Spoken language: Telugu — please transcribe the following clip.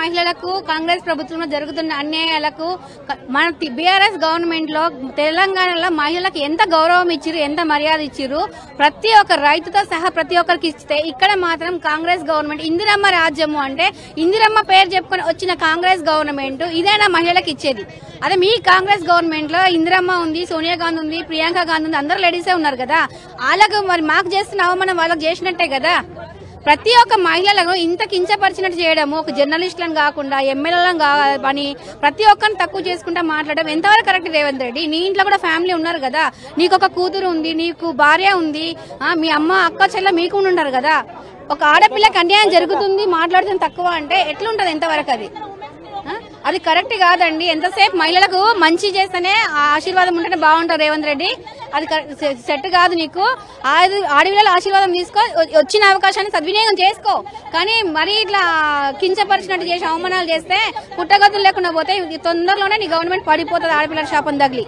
మహిళలకు కాంగ్రెస్ ప్రభుత్వంలో జరుగుతున్న అన్యాయాలకు మన బీఆర్ఎస్ గవర్నమెంట్ లో తెలంగాణలో మహిళలకు ఎంత గౌరవం ఇచ్చిరు, ఎంత మర్యాద ఇచ్చిరు, ప్రతి ఒక్క రైతుతో సహా ప్రతి ఒక్కరికి ఇస్తే ఇక్కడ మాత్రం కాంగ్రెస్ గవర్నమెంట్ ఇందిరమ్మ రాజ్యము అంటే ఇందిరమ్మ పేరు చెప్పుకొని వచ్చిన కాంగ్రెస్ గవర్నమెంట్ ఇదేనా మహిళలకు ఇచ్చేది? అదే మీ కాంగ్రెస్ గవర్నమెంట్ లో ఇందిరమ్మ ఉంది, సోనియా గాంధీ ఉంది, ప్రియాంక గాంధీ ఉంది, అందరు లేడీసే ఉన్నారు కదా. వాళ్ళకు మరి మాకు చేస్తున్న అవమానం వాళ్ళకి చేసినట్టే కదా. ప్రతి ఒక్క మహిళలను ఇంత కించపరిచినట్టు చేయడము, ఒక జర్నలిస్టులను కాకుండా ఎమ్మెల్యేలను కాని ప్రతి ఒక్కరిని తక్కువ చేసుకుంటా మాట్లాడడం ఎంతవరకు కరెక్ట్ రేవంత్ రెడ్డి? నీ ఇంట్లో కూడా ఫ్యామిలీ ఉన్నారు కదా, నీకు ఒక కూతురు ఉంది, నీకు భార్య ఉంది, మీ అమ్మ అక్క చెల్ల మీకు ఉన్నారు కదా. ఒక ఆడపిల్లకి అన్యాయం జరుగుతుంది మాట్లాడుతుంది తక్కువ అంటే ఎట్లుంటది? ఎంతవరకు అది కరెక్ట్ కాదండి. ఎంతసేపు మహిళలకు మంచి చేస్తేనే ఆశీర్వాదం ఉంటేనే బాగుంటారు రేవంత్ రెడ్డి. అది సెట్ కాదు నీకు. ఆడపిల్లల ఆశీర్వాదం తీసుకో, వచ్చిన అవకాశాన్ని సద్వినియోగం చేసుకో. కానీ మరీ ఇట్లా కించపరిచినట్టు చేసి అవమానాలు చేస్తే పుట్టగతులు లేకుండా పోతే తొందరలోనే నీ గవర్నమెంట్ పడిపోతుంది ఆడపిల్లల శాపం తగిలి.